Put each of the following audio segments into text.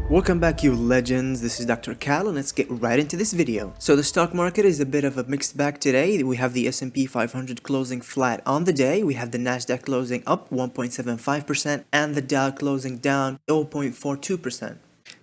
Welcome back, you legends. This is Dr. Cal, and let's get right into this video. So the stock market is a bit of a mixed bag today. We have the S&P 500 closing flat on the day. We have the NASDAQ closing up 1.75% and the Dow closing down 0.42%.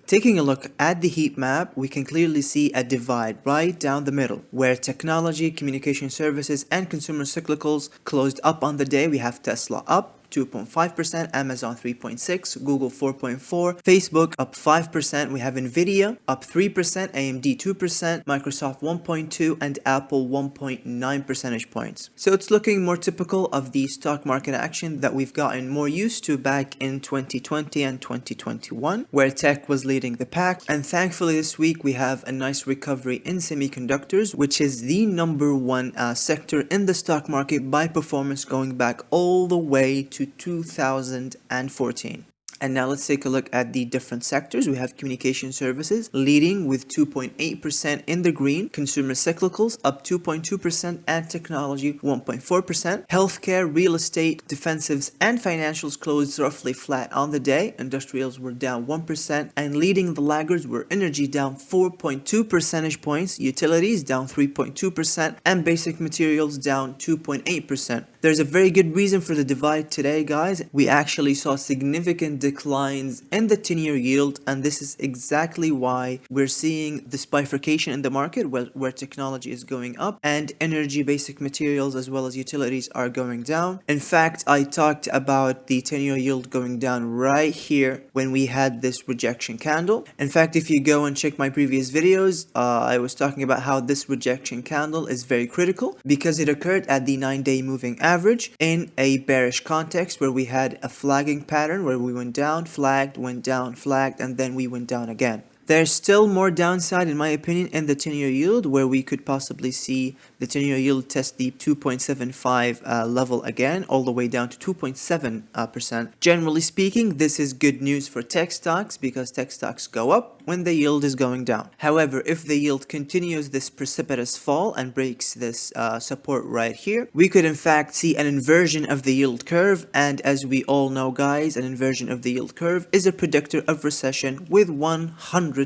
Taking a look at the heat map, we can clearly see a divide right down the middle, where technology, communication services, and consumer cyclicals closed up on the day. We have Tesla up 2.5%, Amazon 3.6%, Google 4.4%, Facebook up 5%, we have Nvidia up 3%, AMD 2%, Microsoft 1.2%, and Apple 1.9 percentage points. So it's looking more typical of the stock market action that we've gotten more used to back in 2020 and 2021, where tech was leading the pack. And thankfully this week we have a nice recovery in semiconductors, which is the number one sector in the stock market by performance going back all the way to 2014. And now let's take a look at the different sectors. We have communication services leading with 2.8% in the green, consumer cyclicals up 2.2%, and technology 1.4%. Healthcare, real estate, defensives, and financials closed roughly flat on the day. Industrials were down 1%, and leading the laggards were energy down 4.2 percentage points, utilities down 3.2%, and basic materials down 2.8%. There's a very good reason for the divide today, guys. We actually saw significant declines in the 10-year yield, and this is exactly why we're seeing this bifurcation in the market where technology is going up and energy, basic materials, as well as utilities are going down. In fact, I talked about the 10-year yield going down right here when we had this rejection candle. In fact, if you go and check my previous videos, I was talking about how this rejection candle is very critical because it occurred at the 9-day moving average in a bearish context where we had a flagging pattern where we went down, flagged, went down, flagged, and then we went down again. There's still more downside, in my opinion, in the 10-year yield, where we could possibly see the 10-year yield test the 2.75 level again, all the way down to 2.7%. Generally speaking, this is good news for tech stocks because tech stocks go up when the yield is going down. However, if the yield continues this precipitous fall and breaks this support right here, we could in fact see an inversion of the yield curve. And as we all know, guys, an inversion of the yield curve is a predictor of recession with 100%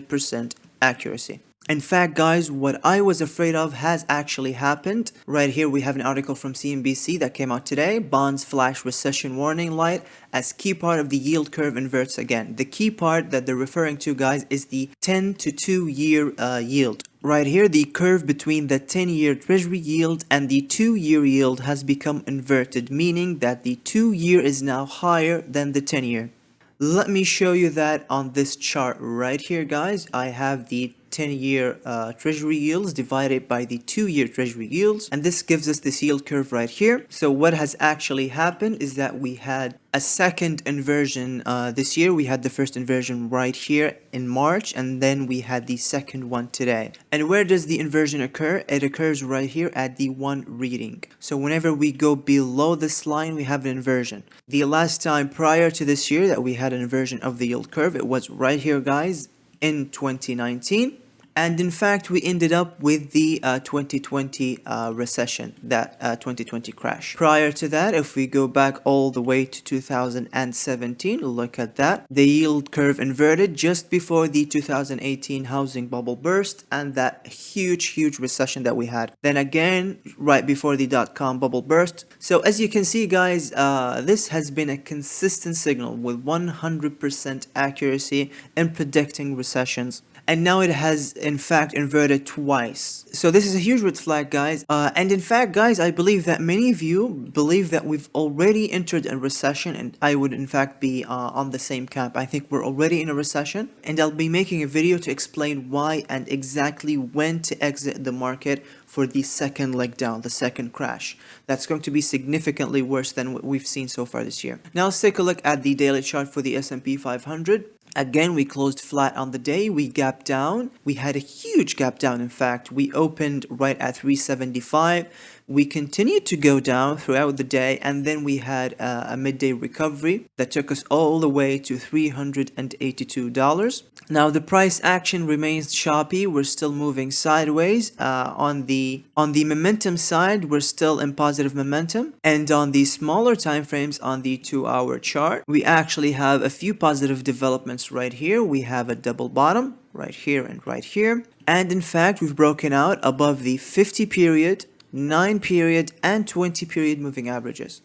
accuracy. In fact, guys, what I was afraid of has actually happened. Right here we have an article from CNBC that came out today. Bonds flash recession warning light as key part of the yield curve inverts again. The key part that they're referring to, guys, is the 10 to 2-year yield. Right here, the curve between the 10-year treasury yield and the 2-year yield has become inverted, meaning that the 2-year is now higher than the 10-year. Let me show you that on this chart right here, guys. I have the 10-year treasury yields divided by the 2-year treasury yields, and this gives us this yield curve right here. So what has actually happened is that we had a second inversion this year. We had the first inversion right here in March, and then we had the second one today. And where does the inversion occur? It occurs right here at the 1 reading. So whenever we go below this line, we have an inversion. The last time prior to this year that we had an inversion of the yield curve, it was right here, guys, in 2019. And in fact, we ended up with the 2020 recession, that 2020 crash. Prior to that, if we go back all the way to 2017, look at that. The yield curve inverted just before the 2018 housing bubble burst and that huge recession that we had. Then again, right before the dot-com bubble burst. So as you can see, guys, this has been a consistent signal with 100% accuracy in predicting recessions. And now it has in fact inverted twice. So this is a huge red flag, guys. And in fact, guys, I believe that many of you believe that we've already entered a recession, and I would in fact be on the same camp. I think we're already in a recession, and I'll be making a video to explain why and exactly when to exit the market for the second leg down, the second crash. That's going to be significantly worse than what we've seen so far this year. Now let's take a look at the daily chart for the S&P 500. Again, we closed flat on the day. We gapped down. We had a huge gap down. In fact, we opened right at 375, We continued to go down throughout the day, and then we had a midday recovery that took us all the way to $382. Now the price action remains choppy. We're still moving sideways. On the momentum side, we're still in positive momentum, and on the smaller time frames on the 2-hour chart, we actually have a few positive developments right here. We have a double bottom right here and right here, and in fact we've broken out above the 50 period, 9 period, and 20 period moving averages.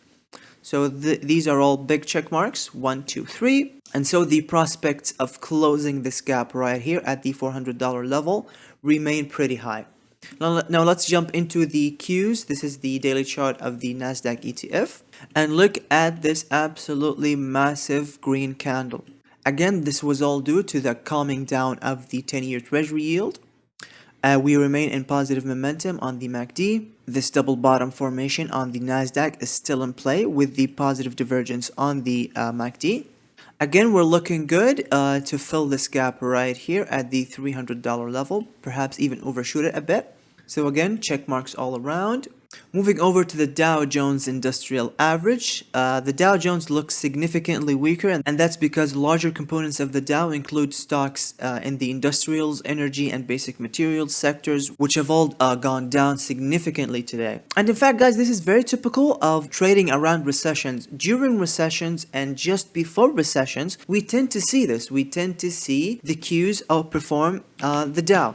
So these are all big check marks, 1, 2, 3. And so the prospects of closing this gap right here at the $400 level remain pretty high. Now let's jump into the Qs. This is the daily chart of the NASDAQ ETF. And look at this absolutely massive green candle. Again, this was all due to the calming down of the 10-year Treasury yield. We remain in positive momentum on the MACD. This double bottom formation on the NASDAQ is still in play with the positive divergence on the MACD. Again, we're looking good to fill this gap right here at the $300 level, perhaps even overshoot it a bit. So again, check marks all around. Moving over to the Dow Jones Industrial Average, the Dow Jones looks significantly weaker, and that's because larger components of the Dow include stocks in the industrials, energy, and basic materials sectors, which have all gone down significantly today. And in fact, guys, this is very typical of trading around recessions. During recessions and just before recessions, we tend to see this. We tend to see the Qs outperform the Dow.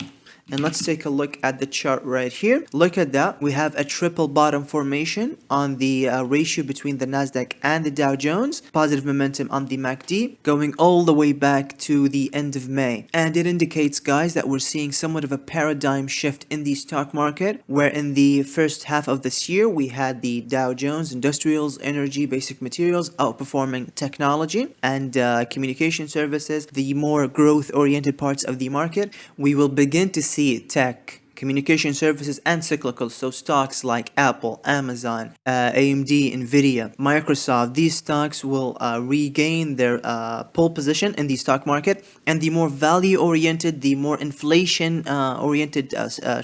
And let's take a look at the chart right here. Look at that. We have a triple bottom formation on the ratio between the NASDAQ and the Dow Jones. Positive momentum on the MACD going all the way back to the end of May. And it indicates, guys, that we're seeing somewhat of a paradigm shift in the stock market, where in the first half of this year, we had the Dow Jones, industrials, energy, basic materials outperforming technology and communication services, the more growth-oriented parts of the market. We will begin to see tech, communication services, and cyclicals, so stocks like Apple, Amazon, AMD, Nvidia, Microsoft. These stocks will regain their pole position in the stock market, and the more value-oriented, the more inflation-oriented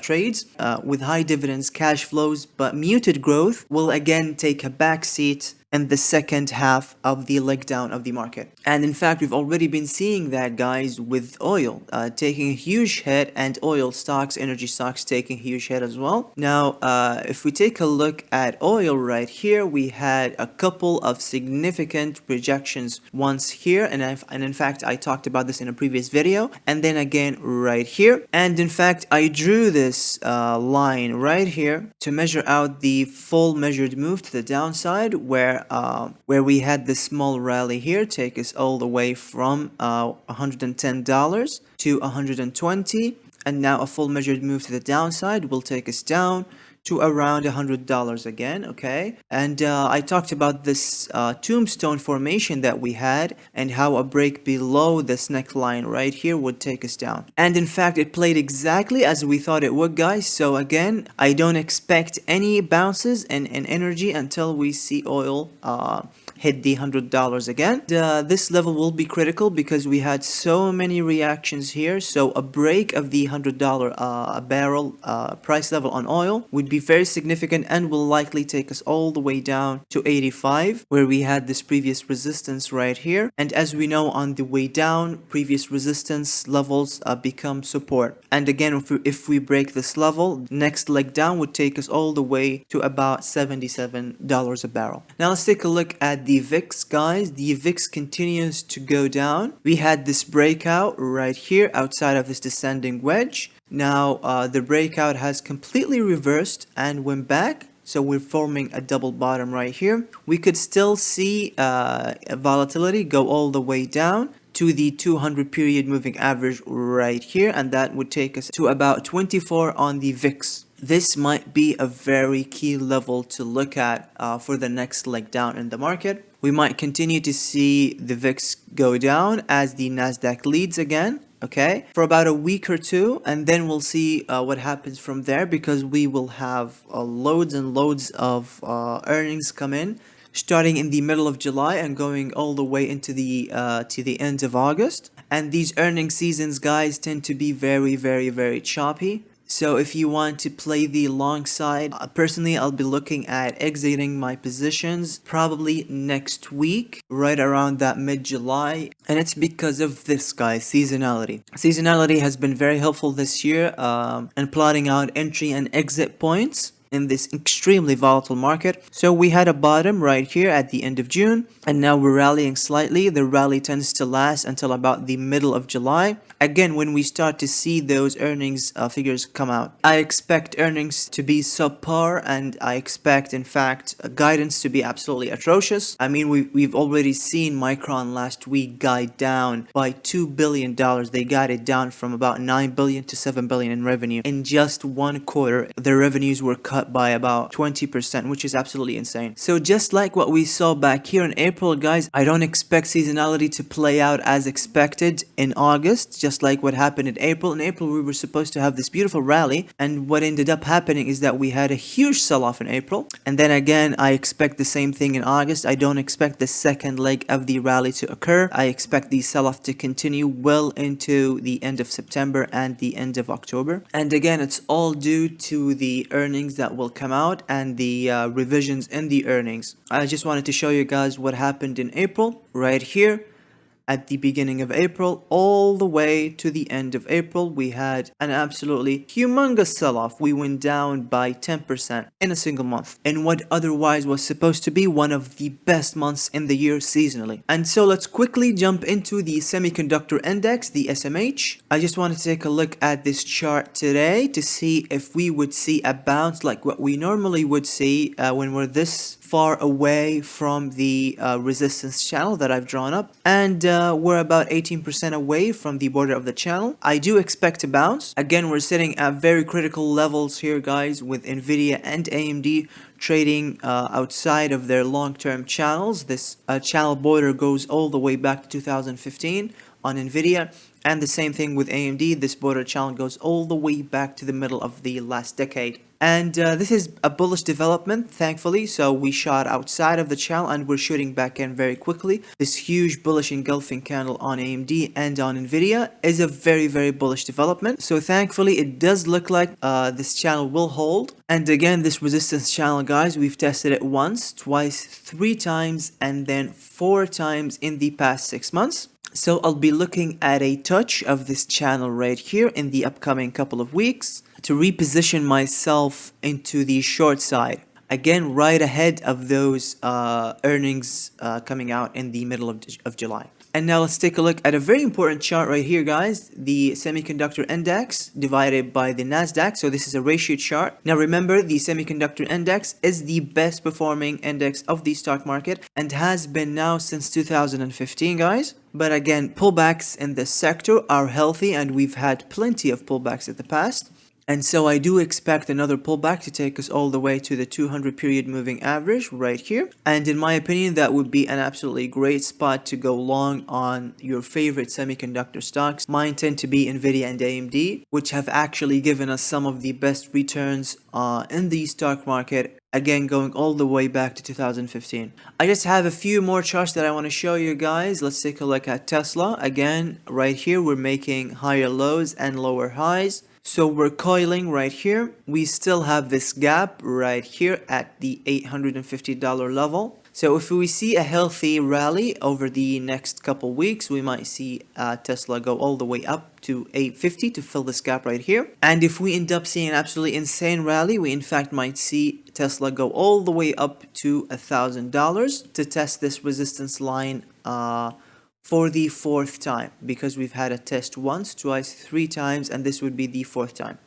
trades with high dividends, cash flows, but muted growth will again take a backseat in the second half of the leg down of the market. And in fact, we've already been seeing that, guys, with oil taking a huge hit, and oil stocks, energy stocks taking a huge hit as well. Now, if we take a look at oil right here, we had a couple of significant rejections once here, and in fact, I talked about this in a previous video, and then again right here. And in fact, I drew this line right here to measure out the full measured move to the downside, where we had this small rally here take us all the way from $110 to $120, and now a full measured move to the downside will take us down to around $100 again. Okay, and I talked about this tombstone formation that we had and how a break below this neckline right here would take us down, and in fact it played exactly as we thought it would, guys. So again, I don't expect any bounces in energy until we see oil hit the $100 again. This level will be critical because we had so many reactions here, so a break of the $100 a barrel price level on oil would be very significant and will likely take us all the way down to 85, where we had this previous resistance right here. And as we know, on the way down, previous resistance levels become support. And again, if we break this level, next leg down would take us all the way to about $77 a barrel. Now let's take a look at the VIX, guys. The VIX continues to go down. We had this breakout right here outside of this descending wedge. Now the breakout has completely reversed and went back, so we're forming a double bottom right here. We could still see volatility go all the way down to the 200 period moving average right here, and that would take us to about 24 on the VIX. This might be a very key level to look at for the next leg down in the market. We might continue to see the VIX go down as the NASDAQ leads again, okay, for about a week or two, and then we'll see what happens from there, because we will have loads and loads of earnings come in starting in the middle of July and going all the way into the to the end of August. And these earning seasons, guys, tend to be very, very, very choppy. So if you want to play the long side, personally, I'll be looking at exiting my positions probably next week, right around that mid-July. And it's because of this, guys, seasonality. Seasonality has been very helpful this year in plotting out entry and exit points in this extremely volatile market. So we had a bottom right here at the end of June, and now we're rallying slightly. The rally tends to last until about the middle of July. Again, when we start to see those earnings figures come out, I expect earnings to be subpar, and I expect, in fact, guidance to be absolutely atrocious. I mean, we've already seen Micron last week guide down by $2 billion. They guided down from about 9 billion to 7 billion in revenue. In just one quarter, their revenues were cut by about 20%, which is absolutely insane. So just like what we saw back here in April, guys, I don't expect seasonality to play out as expected in August, just like what happened in April. In April, we were supposed to have this beautiful rally, and what ended up happening is that we had a huge sell-off in April, and then again, I expect the same thing in August. I don't expect the second leg of the rally to occur. I expect the sell-off to continue well into the end of September and the end of October. And again, it's all due to the earnings that will come out and the revisions in the earnings. I just wanted to show you guys what happened in April right here. At the beginning of April all the way to the end of April, we had an absolutely humongous sell-off. We went down by 10% in a single month in what otherwise was supposed to be one of the best months in the year seasonally. And so let's quickly jump into the semiconductor index, the SMH. I just want to take a look at this chart today to see if we would see a bounce like what we normally would see when we're this far away from the resistance channel that I've drawn up, and we're about 18% away from the border of the channel. I do expect a bounce. Again, we're sitting at very critical levels here, guys, with Nvidia and AMD trading outside of their long-term channels. This channel border goes all the way back to 2015 on Nvidia, and the same thing with AMD. This border channel goes all the way back to the middle of the last decade. And this is a bullish development, thankfully. So we shot outside of the channel and we're shooting back in very quickly. This huge bullish engulfing candle on AMD and on Nvidia is a very, very bullish development. So thankfully, it does look like this channel will hold. And again, this resistance channel, guys, we've tested it once, twice, 3 times, and then 4 times in the past 6 months. So I'll be looking at a touch of this channel right here in the upcoming couple of weeks to reposition myself into the short side. Again, right ahead of those earnings coming out in the middle of July. And now let's take a look at a very important chart right here, guys. The semiconductor index divided by the NASDAQ. So this is a ratio chart. Now remember, the semiconductor index is the best performing index of the stock market and has been now since 2015, guys. But again, pullbacks in this sector are healthy, and we've had plenty of pullbacks in the past. And so I do expect another pullback to take us all the way to the 200 period moving average right here. And in my opinion, that would be an absolutely great spot to go long on your favorite semiconductor stocks. Mine tend to be Nvidia and AMD, which have actually given us some of the best returns in the stock market. Again, going all the way back to 2015. I just have a few more charts that I want to show you guys. Let's take a look at Tesla. Again, right here, we're making higher lows and lower highs. So we're coiling right here. We still have this gap right here at the $850 level. So if we see a healthy rally over the next couple weeks, we might see Tesla go all the way up to 850 to fill this gap right here. And if we end up seeing an absolutely insane rally, we in fact might see Tesla go all the way up to $1,000 to test this resistance line for the 4th time, because we've had a test once, twice, 3 times, and this would be the 4th time.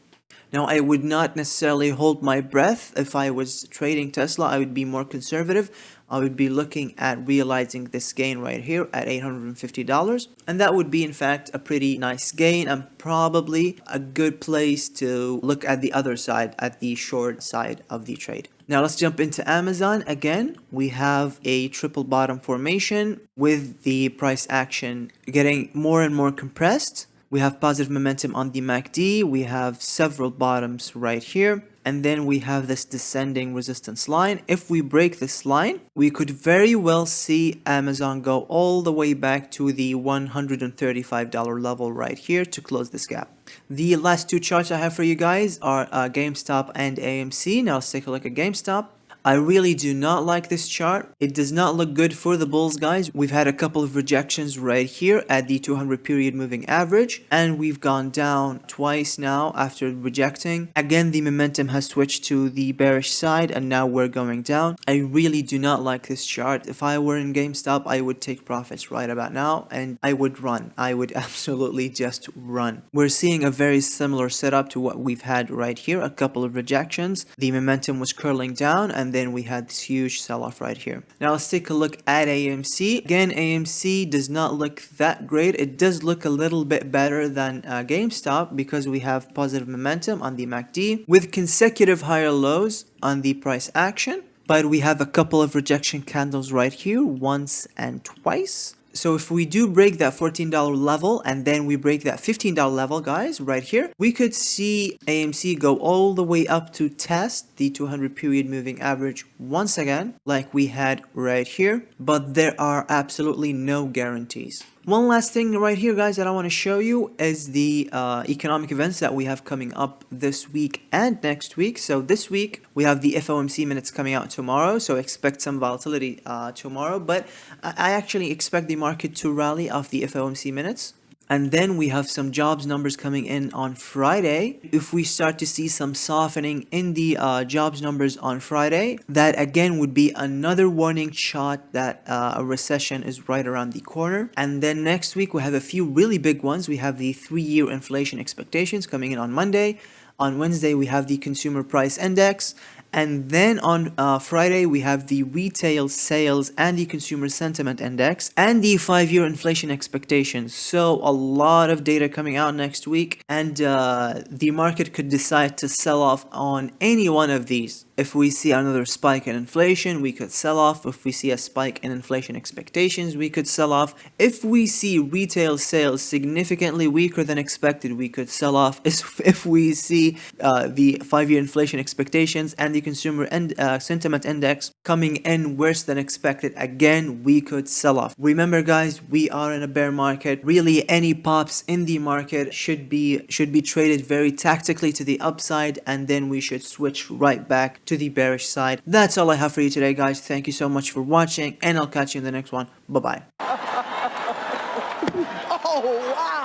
Now, I would not necessarily hold my breath if I was trading Tesla. I would be more conservative. I would be looking at realizing this gain right here at $850, and that would be in fact a pretty nice gain and probably a good place to look at the other side, at the short side of the trade. Now let's jump into Amazon. Again, we have a triple bottom formation with the price action getting more and more compressed. We have positive momentum on the MACD. We have several bottoms right here. and then we have this descending resistance line. If we break this line, we could very well see Amazon go all the way back to the $135 level right here to close this gap. The last two charts I have for you guys are GameStop and AMC. Now let's take a look at GameStop. I really do not like this chart. It does not look good for the bulls, guys. We've had a couple of rejections right here at the 200 period moving average, and we've gone down twice now after rejecting. Again, the momentum has switched to the bearish side, and now we're going down. I really do not like this chart. If I were in GameStop, I would take profits right about now, and I would run. I would absolutely just run. We're seeing a very similar setup to what we've had right here. A couple of rejections. The momentum was curling down, and then we had this huge sell-off right here. Now let's take a look at AMC. Again, AMC does not look that great. It does look a little bit better than GameStop because we have positive momentum on the MACD with consecutive higher lows on the price action. But we have a couple of rejection candles right here, once and twice. So if we do break that $14 level and then we break that $15 level, guys, right here, we could see AMC go all the way up to test the 200 period moving average once again, like we had right here. But there are absolutely no guarantees. One last thing right here, guys, that I want to show you is the economic events that we have coming up this week and next week. So this week, we have the FOMC minutes coming out tomorrow. So expect some volatility tomorrow. But I actually expect the market to rally off the FOMC minutes. And then we have some jobs numbers coming in on Friday. If we start to see some softening in the jobs numbers on Friday, that again would be another warning shot that a recession is right around the corner. And then next week we have a few really big ones. We have the 3-year inflation expectations coming in on Monday. On Wednesday we have the consumer price index. And then on Friday, we have the retail sales and the consumer sentiment index and the 5-year inflation expectations. So a lot of data coming out next week, and the market could decide to sell off on any one of these. If we see another spike in inflation, we could sell off. If we see a spike in inflation expectations, we could sell off. If we see retail sales significantly weaker than expected, we could sell off. If we see the 5-year inflation expectations and the consumer sentiment index coming in worse than expected, again, we could sell off. Remember, guys, we are in a bear market. Really, any pops in the market should be traded very tactically to the upside, and then we should switch right back to the bearish side. That's all I have for you today, guys. Thank you so much for watching, and I'll catch you in the next one. Bye-bye. Oh, wow.